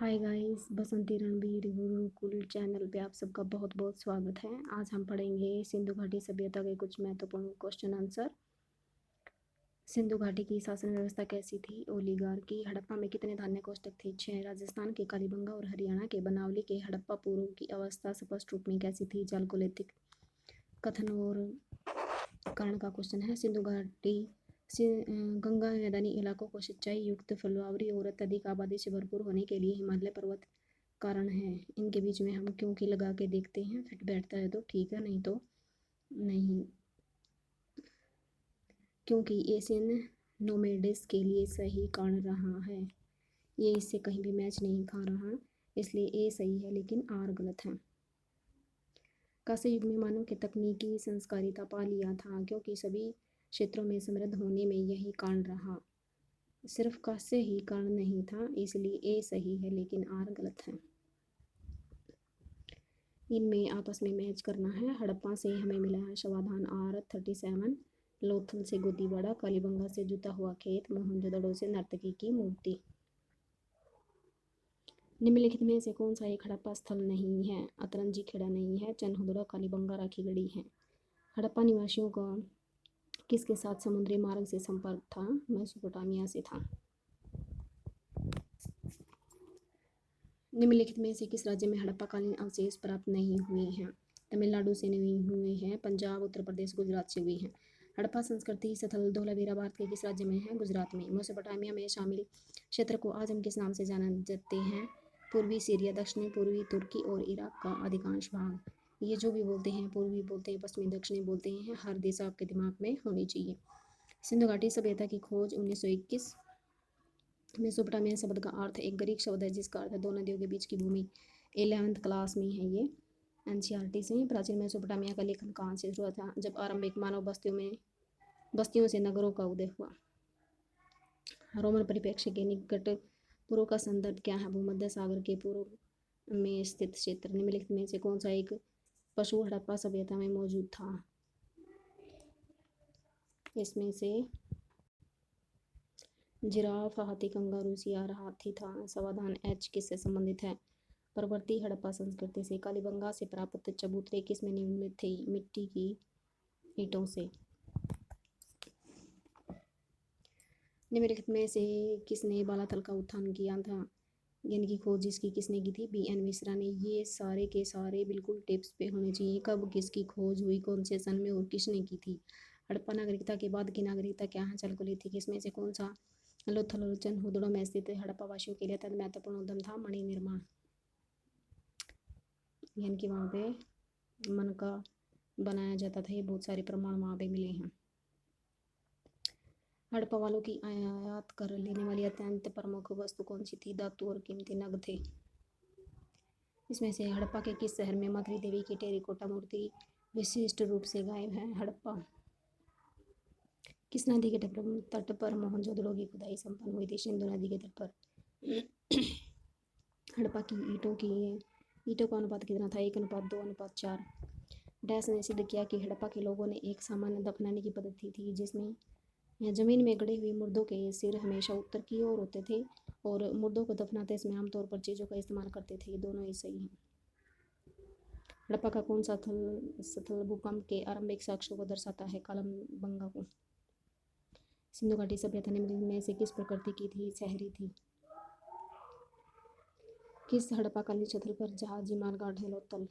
Hi guys, बसंती Ranbir Gurukul channel पे आप सबका बहुत बहुत स्वागत है। आज हम पढ़ेंगे सिंधु घाटी सभ्यता के कुछ महत्वपूर्ण क्वेश्चन आंसर। सिंधु घाटी की शासन व्यवस्था कैसी थी? ओलिगार्की। हड़प्पा में कितने धान्य कोष्ठक थे? 6। राजस्थान के कालीबंगा और हरियाणा के बनावली के हड़प्पा पूर्व की अवस्था स्पष्ट रूप में कैसी थी? चालकोलिथिक। कथन और कारण का क्वेश्चन है। सिंधु घाटी गंगा मैदानी इलाकों को सिंचाई युक्त फलवारी और अत्यधिक आबादी से भरपूर होने के लिए हिमालय पर्वत कारण है। इनके बीच में हम क्योंकि लगा के देखते हैं, फिट बैठता है तो ठीक है, नहीं तो नहीं। क्योंकि एशियन नोमेडिस के लिए सही कारण रहा है। ये इससे कहीं भी मैच नहीं खा रहा, इसलिए ए सही है लेकिन आर गलत है। कांस्य युग में मानव के तकनीकी संस्कारिता पा लिया था, क्योंकि सभी क्षेत्रों में समृद्ध होने में यही कारण रहा। सिर्फ कांस्य ही कारण नहीं था, इसलिए ए सही है लेकिन आर गलत है। इनमें आपस में मैच करना है। हड़प्पा से हमें मिला है समाधान आर 37, लोथल से गोदीवाड़ा, कालीबंगा से जुता हुआ खेत, मोहनजोदड़ो से नर्तकी की मूर्ति। निम्नलिखित में से कौन सा एक हड़प्पा स्थल नहीं है? अतरंजी खेड़ा नहीं है, चनहुदड़ा, कालीबंगा, राखीगढ़ी है। हड़प्पा निवासियों का किसके साथ समुद्री मार्ग से संपर्क था? मेसोपोटामिया से था। निम्नलिखित में से किस राज्य में हड़प्पाकालीन अवशेष प्राप्त नहीं हुए हैं? तमिलनाडु से नहीं हुए हैं, पंजाब, उत्तर प्रदेश, गुजरात से हुए हैं। हड़प्पा संस्कृति स्थल धोलावीरा भारत के किस राज्य में है? गुजरात में। मेसोपोटामिया में शामिल क्षेत्र को आज हम किस नाम से जाना जाते हैं? पूर्वी सीरिया, दक्षिणी पूर्वी तुर्की और इराक का अधिकांश भाग। ये जो भी बोलते हैं, पूर्वी बोलते हैं, पश्चिमी, दक्षिणी बोलते हैं, हर दिशा आपके दिमाग में होनी चाहिए। सिंधु घाटी सभ्यता की खोज 1921। मेसोपोटामिया शब्द का अर्थ एक ग्रीक शब्द है जिसका अर्थ है दो नदियों के बीच की भूमि। 11th क्लास में है ये, एनसीईआरटी से। प्राचीन मेसोपोटामिया का लेखन कहाँ से शुरू था? जब आरंभिक मानव बस्तियों से नगरों का उदय हुआ। रोमन परिप्रेक्ष्य के निकट पूर्व का संदर्भ क्या है? भूमध्य सागर के पूर्व में स्थित क्षेत्र। निम्नलिखित में से कौन सा एक पशु हड़प्पा सभ्यता में मौजूद था? इसमें से जिराफ, हाथी, कंगारू, सियार हाथी था। समाधान एच किससे संबंधित है? परवर्ती हड़प्पा संस्कृति से। कालीबंगा से प्राप्त चबूतरे किस में निर्मित थे? मिट्टी की ईंटों से। निम्नलिखित में से किसने बालाथल का उत्थान किया था? इनकी खोज इसकी किसने की थी? BN मिश्रा ने। ये सारे के सारे बिल्कुल टिप्स पे होने चाहिए। कब किसकी खोज हुई, कौन से सन में और किसने की थी? हड़प्पा नागरिकता के बाद की नागरिकता क्या है? चालकोलिथिक। इसमें से कौन सा लोथल और चनहुदड़ो में स्थित हड़प्पा वासियों के लिए अत्यंत महत्वपूर्ण उद्यम था? मणि निर्माण। यानी कि वहाँ पे मन का बनाया जाता था। ये बहुत सारे प्रमाण वहाँ पे मिले हैं। हड़प्पा वालों की आयात कर लेने वाली अत्यंत प्रमुख वस्तु कौन सी थी? धातु और कीमती नग थे। इसमें से हड़प्पा के किस शहर में माद्री देवी की टेराकोटा मूर्ति विशिष्ट रूप से गायब है? हड़प्पा। किस नदी के तट पर मोहनजोदड़ो की खुदाई संपन्न हुई थी? सिंधु नदी के तट पर। हड़प्पा की ईंटों का अनुपात कितना था? 1:2:4। डैश ने सिद्ध किया कि हड़प्पा के लोगों ने एक सामान्य दफनाने की पद्धति थी जिसमें जमीन में गड़े हुए मुर्दों के सिर हमेशा उत्तर की ओर होते थे और मुर्दों को दफनाते समय आमतौर पर चीज़ों का इस्तेमाल करते थे। ये दोनों ही सही हैं। हड़प्पा का कौन सा स्थल भूकंप के आरंभिक साक्ष्यों को दर्शाता है? कालीबंगा को। सिंधु घाटी सभ्यता निम्नलिखित में से किस प्रकृति की थी? शहरी थी। किस हड़प्पाकालीन स्थल पर जहाजी मार्गाठ है? लोथल।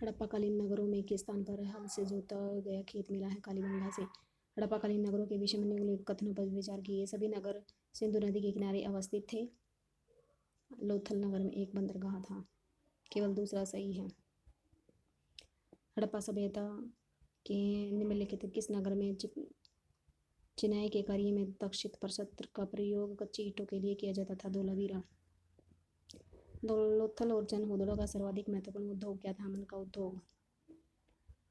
हड़प्पाकालीन नगरों में किस स्थान पर हल से जोता गया खेत मिला है? कालीबंगा से। हड़प्पाकालीन नगरों के विषय में निम्नलिखित कथनों पर विचार कीजिए। सभी नगर सिंधु नदी के किनारे अवस्थित थे। लोथल नगर में एक बंदरगाह था। केवल दूसरा सही है। हड़प्पा सभ्यता के निम्नलिखित किस नगर में चिनाई के कार्य में दक्षित प्रशस्त्र का प्रयोग कच्ची ईंटों के लिए किया जाता था? धोलावीरा। लोथल और चनहुदड़ो का सर्वाधिक महत्वपूर्ण उद्योग क्या था? अमन का उद्योग।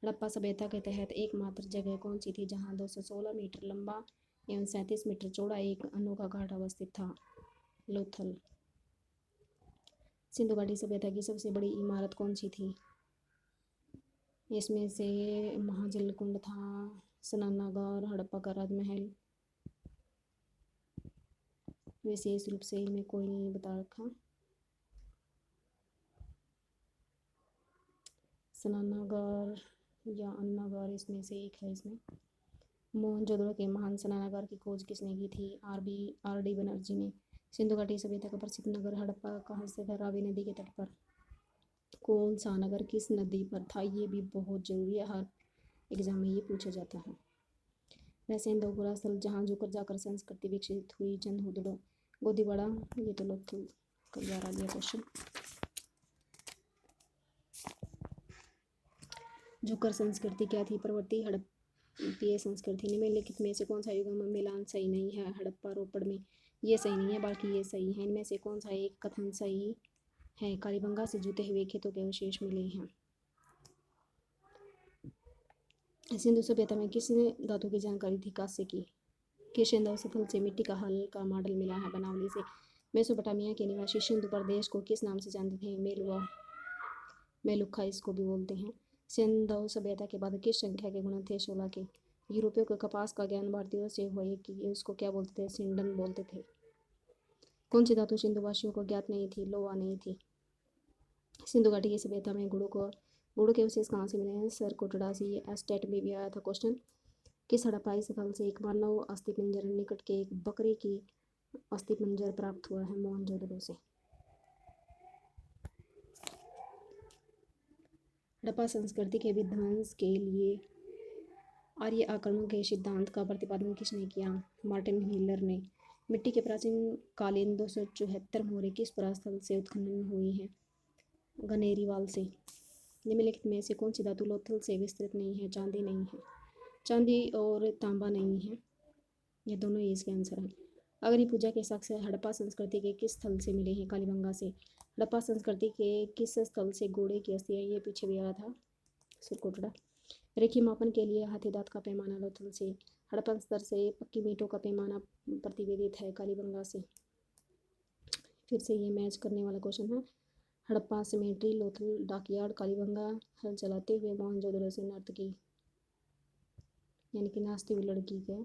हड़प्पा सभ्यता के तहत एकमात्र जगह कौन सी थी जहां 216 मीटर लंबा एवं 37 मीटर चौड़ा एक अनोखा घाट अवस्थित था? लोथल। सिंधु घाटी सभ्यता की सबसे बड़ी इमारत कौन सी थी? इसमें से महाजल कुंड था, स्नानागार, हड़प्पा का राजमहल, विशेष रूप से इनमें कोई नहीं बता रखा। स्नानागार या अन्नागार इसमें से एक है। इसमें मोहनजोदड़ो के महान स्नानागार की खोज किसने की थी? आर डी बनर्जी ने। सिंधु घाटी सभ्यता का प्रसिद्ध नगर हड़प्पा कहाँ स्थित है? रावी नदी के तट पर। कौन सा नगर किस नदी पर था? ये भी बहुत जरूरी है, हर एग्जाम में ये पूछा जाता है। रायसेन दोगुरा स्थल जहाँ झुकर जाकर संस्कृति विकसित हुई। जनहुदड़ो गोदीवाड़ा। ये तो लोथल कई बार आ गया क्वेश्चन। झुकर संस्कृति क्या थी? प्रवृत्ति हड़प्पीय संस्कृति। निम्नलिखित में से कौन सा युग में मिलान सही नहीं है? हड़प्पा रोपड़ में ये सही नहीं है, बाकी ये सही है। इनमें से कौन सा एक कथन सही है? कालीबंगा से जुते हुए खेतों के अवशेष मिले हैं। सिंधु सभ्यता में किस धातु की जानकारी थी? कांस्य की। किशनदेव स्थल से मिट्टी का हल का मॉडल मिला है बनावली से। मेसोपोटामिया के निवासी सिंधु प्रदेश को किस नाम से जानते थे? मेलुआ, मेलुखा इसको भी बोलते हैं। सिंधु सभ्यता के बाद किस संख्या के गुणन थे? 16 के। यूरोपियों को कपास का ज्ञान भारतीयों से हुआ कि उसको क्या बोलते थे? सिंडन बोलते थे। कौन सी धातु सिंधुवासियों को ज्ञात नहीं थी? लोहा नहीं थी। सिंधु घाटी की सभ्यता में गुड़ों के अवशेष कहाँ से मिले हैं? सरकोटड़ा से। ये एस्टेट में भी आया था क्वेश्चन। किस हड़प्पाई स्थल से एक मानव अस्थिपंजर निकट के एक बकरी की अस्थिपंजर प्राप्त हुआ है? मोहनजोदड़ो से। हड़प्पा संस्कृति के विध्वंस के लिए आर्य आक्रमण के सिद्धांत का प्रतिपादन किसने किया? मार्टिन हीलर ने। मिट्टी के प्राचीन कालीन 274 मोहरे किस परास्थल से उत्खनन हुई है? गनेरीवाल से। निम्नलिखित में से कौन सी धातु लोथल से विस्तृत नहीं है? चांदी नहीं है। चांदी और तांबा नहीं है, ये दोनों ही इसके आंसर हैं। अग्नि पूजा के साक्ष्य हड़प्पा संस्कृति के किस स्थल से मिले हैं? कालीबंगा से। हड़प्पा संस्कृति के किस स्थल से घोड़े की अस्थियां? ये पीछे भी आया था, सुरकोटड़ा। रेखी मापन के लिए हाथी दांत का पैमाना लोथल से। हड़प्पन स्तर से पक्की मीटों का पैमाना प्रतिवेदित है कालीबंगा से। फिर से ये मैच करने वाला क्वेश्चन है। हड़प्पा सिमेट्री लोथल डाकयार्ड कालीबंगा हल चलाते हुए मोहनजोदड़ो से नर्तकी यानी कि नाचती हुई लड़की के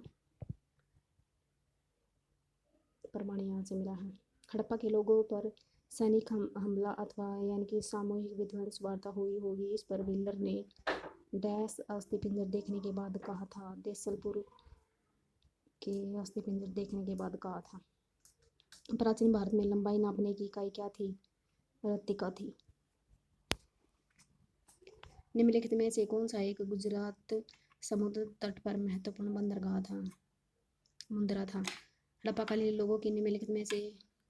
प्रमाण यहाँ से मिला है। हड़प्पा के लोगों पर सैनिक हमला अथवा यानी कि सामूहिक विध्वंस वार्ता हुई होगी, इस पर व्हीलर ने डैश अस्थिपिंजर देखने के बाद कहा था? देसलपुर के अस्थिपिंजर देखने के बाद कहा था। प्राचीन भारत में लंबाई नापने की इकाई क्या थी? रत्तिका थी। निम्नलिखित में से कौन सा एक गुजरात समुद्र तट पर महत्वपूर्ण बंदरगाह था? मुंद्रा था। हड़प्पाकालीन लोगों की निम्नलिखित में से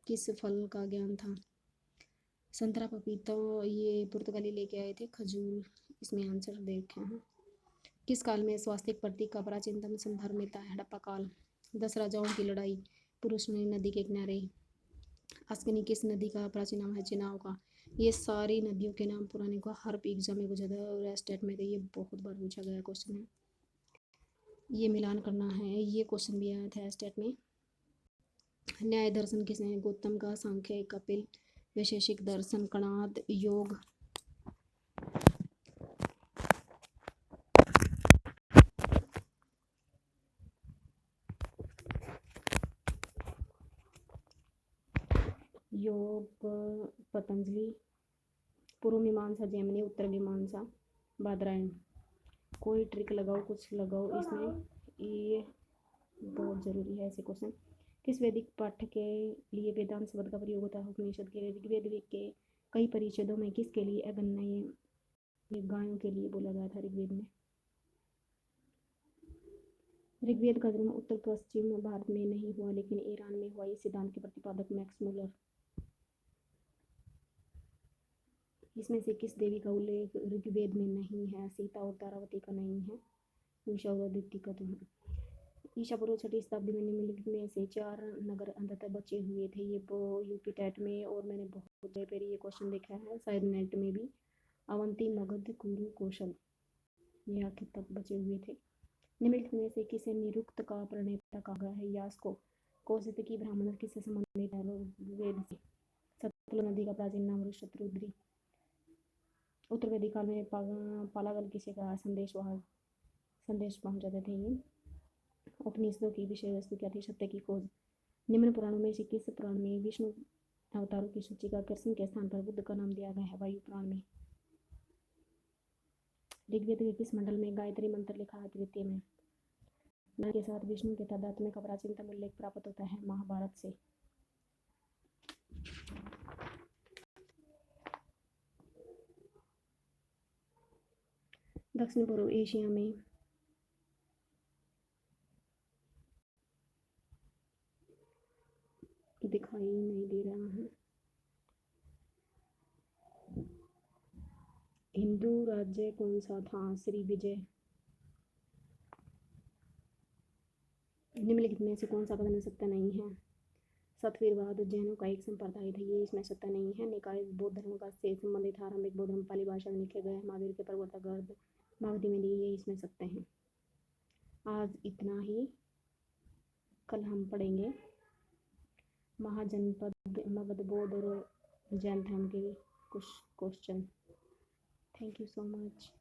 किस फल का ज्ञान था? संतरा, पपीता। ये पुर्तगाली लेके आए थे। खजूर इसमें आंसर देखे हैं। किस काल में स्वास्तिक प्रतीक का प्राचीनतम संदर्भ मिलता है? हड़प्पा काल। 10 राजाओं की लड़ाई। पुरुषनी नदी के किनारे। अस्कनी किस नदी का प्राचीन नाम है? चिनाव का। ये सारी नदियों के नाम पुराने को हर एग्जाम में पूछा था और स्टेट में तो ये बहुत बार पूछा गया क्वेश्चन है। ये मिलान करना है, ये क्वेश्चन भी आया था स्टेट में। न्याय दर्शन किसने? गौतम का। सांख्य, कपिल, वैशेषिक दर्शन, कणाद, योग। योग पतंजलि। पूर्व मीमांसा जैमिनी, उत्तर मीमांसा बादरायण। कोई ट्रिक लगाओ, कुछ लगाओ इसमें, ये बहुत जरूरी है ऐसे क्वेश्चन। किस वैदिक पाठ्य के लिए वेदांत शब्द का प्रयोग होता है? उपनिषद के। ऋग्वेद के कई परिच्छेदों में किसके लिए अगन्य गायों के लिए बोला गया था ऋग्वेद में? ऋग्वेद का जन्म उत्तर पश्चिम भारत में नहीं हुआ लेकिन ईरान में हुआ, इस सिद्धांत के प्रतिपादक मैक्स मूलर। इसमें से किस देवी का उल्लेख ऋग्वेद में नहीं है? सीता और तारावती का नहीं है, उषा और अदिति का तो है। ईसा पूर्व 6वीं शताब्दी में निम्नलिखित में से 4 नगर अंततः बचे हुए थे। ये यूपी टेट में और मैंने बहुत बार ये क्वेश्चन देखा है, शायद नेट में भी। अवंती, मगध, कुरु, कौशल, ये आखिर तक बचे हुए थे। निम्नलिखित में से किसे निरुक्त का प्रणेता कहा गया है? यास को। कौशिकी ब्राह्मण किससे संबंधित है? वेद से। सतलुज नदी का प्राचीन नाम शत्रुद्री। उत्तर वैदिक काल में पालागल किसे कहा? संदेशवाहक, संदेश पहुंचाते थे ये। उपनिषदों की विषय वस्तु क्या थी? सत्य की खोज। निम्न पुराणों में से किस पुराण में विष्णु अवतारों की सूची का कृष्ण के स्थान पर बुद्ध का नाम दिया गया है? वायु पुराण में। ऋग्वेद के किस मंडल में गायत्री मंत्र लिखा है? तृतीय में। नारायण के साथ विष्णु के तादात्म्य का प्राचीनतम उल्लेख प्राप्त होता है? महाभारत से। दक्षिण पूर्व एशिया में दिखाई नहीं दे रहा है। हिंदू राज्य कौन सा था? श्री विजय। निम्नलिखित में से कौन सा कथन सत्य नहीं है? सतवीरवाद जैनों का एक संप्रदाय था, ये इसमें सत्य नहीं है। निकाय बौद्ध धर्म का से संबंधित आरंभिक बौद्ध धर्म पाली भाषा में लिखे गए महावीर के प्रवर्तक गर्भ मागधी में दिए, ये इसमें सत्य हैं। आज इतना ही। कल हम पढ़ेंगे महाजनपद मगध बौद्ध और जैन धर्म के कुछ question. Thank you so much.